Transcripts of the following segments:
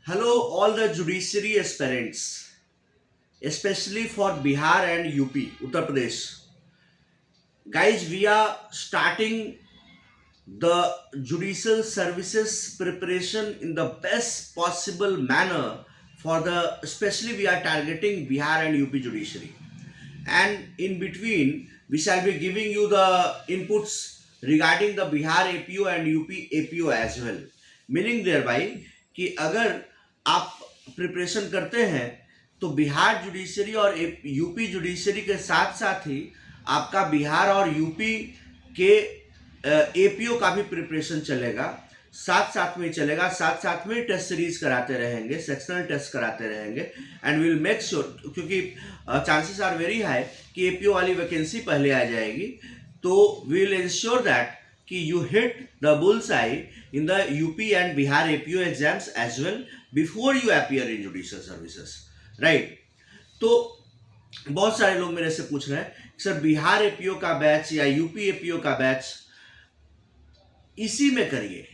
Hello, all the judiciary aspirants, especially for Bihar and UP, Uttar Pradesh. Guys, we are starting the judicial services preparation in the best possible manner for the, especially we are targeting Bihar and UP judiciary. And in between, we shall be giving you the inputs regarding the Bihar APO and UP APO as well. Meaning thereby कि अगर आप preparation करते हैं तो Bihar judiciary और UP judiciary के साथ साथ ही आपका बिहार और यूपी के एपीओ का भी प्रिपरेशन चलेगा, साथ साथ में चलेगा, साथ साथ में टेस्ट सीरीज कराते रहेंगे, सेक्शनल टेस्ट कराते रहेंगे एंड विल मेक श्योर, क्योंकि चांसेस आर वेरी हाई कि एपीओ वाली वैकेंसी पहले आ जाएगी, तो विल इंश्योर दैट कि you hit the bull's eye in the UP and Bihar APO exams as well before you appear in judicial services, right. तो बहुत सारे लोग मेरे से पूछ रहे हैं सर बिहार एपीओ का बैच या यूपी एपीओ का बैच इसी में करिए,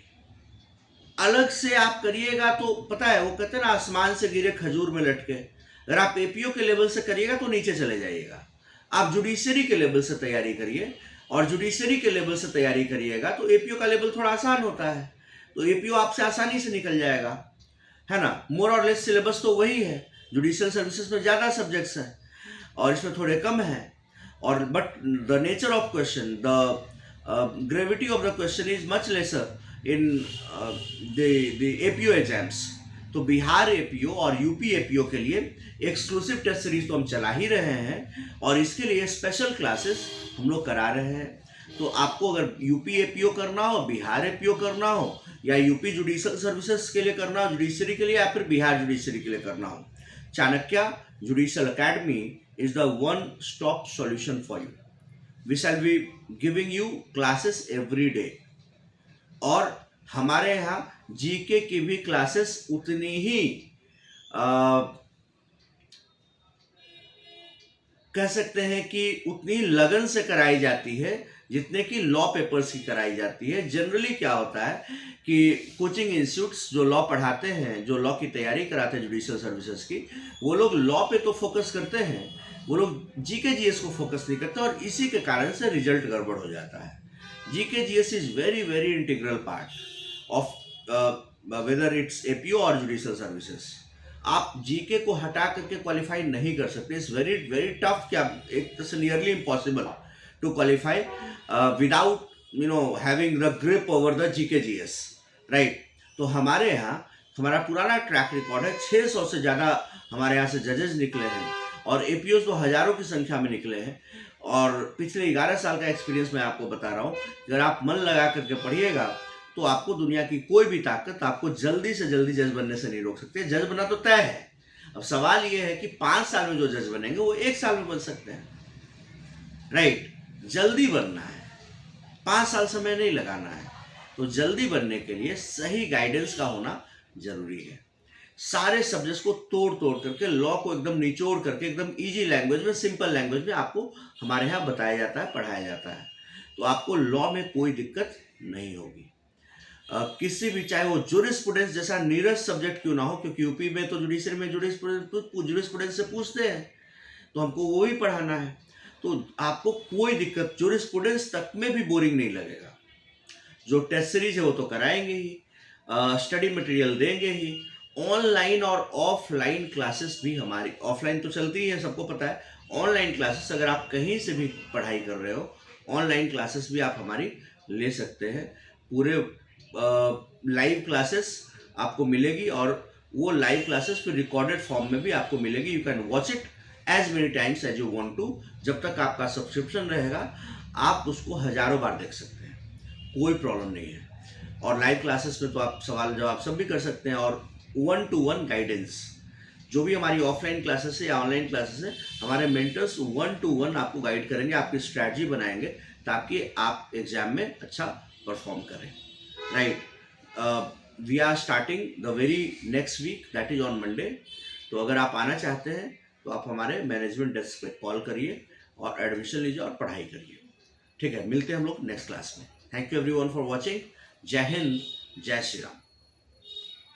अलग से आप करिएगा तो पता है वो कहते हैं ना आसमान से गिरे खजूर में लटके। अगर आप एपीओ के लेवल से करिएगा तो नीचे चले जाइएगा, आप जुडिशरी के लेवल से तैयारी करिए और जुडिशरी के लेवल से तैयारी करिएगा तो एपीओ का लेवल थोड़ा आसान होता है, तो एपीओ आपसे आसानी से निकल जाएगा, है ना। मोर और लेस सिलेबस तो वही है, जुडिशियल सर्विसेज में ज़्यादा सब्जेक्ट्स हैं और इसमें थोड़े कम हैं, और but the nature of question, the gravity of the question is much laser in the APO exams. तो बिहार एपीओ और यूपी एपीओ के लिए एक्सक्लूसिव टेस्ट सीरीज तो हम चला ही रहे हैं और इसके लिए स्पेशल क्लासेस हम लोग करा रहे हैं। तो आपको अगर यूपी एपीओ करना हो, बिहार एपीओ करना हो, या यूपी जुडिशियल सर्विसेज के लिए करना हो जुडिशरी के लिए, या फिर बिहार जुडिशरी के लिए करना हो, Chanakya judicial academy is the one stop solution for you. We shall be giving you classes every day, और हमारे यहाँ जीके की भी क्लासेस उतनी ही कह सकते हैं कि उतनी लगन से कराई जाती है जितने कि लॉ पेपर्स की कराई जाती है। जनरली क्या होता है कि कोचिंग इंस्टीट्यूट्स जो लॉ पढ़ाते हैं, जो लॉ की तैयारी कराते हैं जुडिशियल सर्विसेज की, वो लोग लॉ पे तो फोकस करते हैं, वो लोग जीके जीएस को फोकस नहीं करते और इसी के कारण से रिजल्ट गड़बड़ हो जाता है। GK GS is very very integral part of whether it's APO और जुडिशियल सर्विसेज। आप जीके को हटा करके क्वालिफाई नहीं कर सकते, इट्स वेरी वेरी टफ, क्या एक तरह से nearly impossible to qualify without having the grip over the GK GS, right. तो हमारे यहाँ हमारा पुराना ट्रैक रिकॉर्ड है, 600 से ज़्यादा हमारे यहाँ से जजेस निकले हैं और एपीओ तो हज़ारों की संख्या में निकले हैं, और पिछले 11 साल का एक्सपीरियंस मैं आपको बता रहा हूँ। अगर आप मन लगा करके पढ़िएगा तो आपको दुनिया की कोई भी ताकत आपको जल्दी से जल्दी जज बनने से नहीं रोक सकते। जज बनना तो तय है, अब सवाल ये है कि 5 साल में जो जज बनेंगे वो 1 साल में बन सकते हैं, राइट। जल्दी बनना है, 5 साल समय नहीं लगाना है, तो जल्दी बनने के लिए सही गाइडेंस का होना जरूरी है। सारे सब्जेक्ट्स को तोड़ तोड़ करके, लॉ को एकदम निचोड़ करके, एकदम ईजी लैंग्वेज में, सिंपल लैंग्वेज में आपको हमारे यहाँ बताया जाता है, पढ़ाया जाता है, तो आपको लॉ में कोई दिक्कत नहीं होगी। किसी भी, चाहे वो जूरिस्प्रूडेंस जैसा नीरज सब्जेक्ट क्यों ना हो, क्योंकि यूपी में तो जुडिशरी में जूरिस्प्रूडेंस से पूछते हैं, तो हमको वो भी पढ़ाना है, तो आपको कोई दिक्कत, जूरिस्प्रूडेंस तक में भी बोरिंग नहीं लगेगा। जो टेस्ट सीरीज है वो तो कराएंगे ही, स्टडी मटेरियल देंगे ही, ऑनलाइन और ऑफलाइन क्लासेस भी हमारी, ऑफलाइन तो चलती ही है सबको पता है, ऑनलाइन क्लासेस अगर आप कहीं से भी पढ़ाई कर रहे हो, ऑनलाइन क्लासेस भी आप हमारी ले सकते हैं। पूरे लाइव क्लासेस आपको मिलेगी और वो लाइव क्लासेस फिर रिकॉर्डेड फॉर्म में भी आपको मिलेगी। You can watch it as many times as you want to, जब तक आपका सब्सक्रिप्शन रहेगा आप उसको हज़ारों बार देख सकते हैं, कोई प्रॉब्लम नहीं है। और लाइव क्लासेस में तो आप सवाल जवाब सब भी कर सकते हैं, और 1-to-1 गाइडेंस, जो भी हमारी ऑफलाइन क्लासेस है या ऑनलाइन क्लासेस है, हमारे मेंटर्स 1-to-1 आपको गाइड करेंगे, आपकी स्ट्रैटेजी बनाएंगे ताकि आप एग्जाम में अच्छा परफॉर्म करें, right. We are starting the very next week, that is on Monday. तो अगर आप आना चाहते हैं तो आप हमारे मैनेजमेंट डेस्क पे कॉल करिए और एडमिशन लीजिए और पढ़ाई करिए, ठीक है। मिलते हैं हम लोग नेक्स्ट क्लास में। Thank you everyone for watching. जय हिंद, जय श्री राम।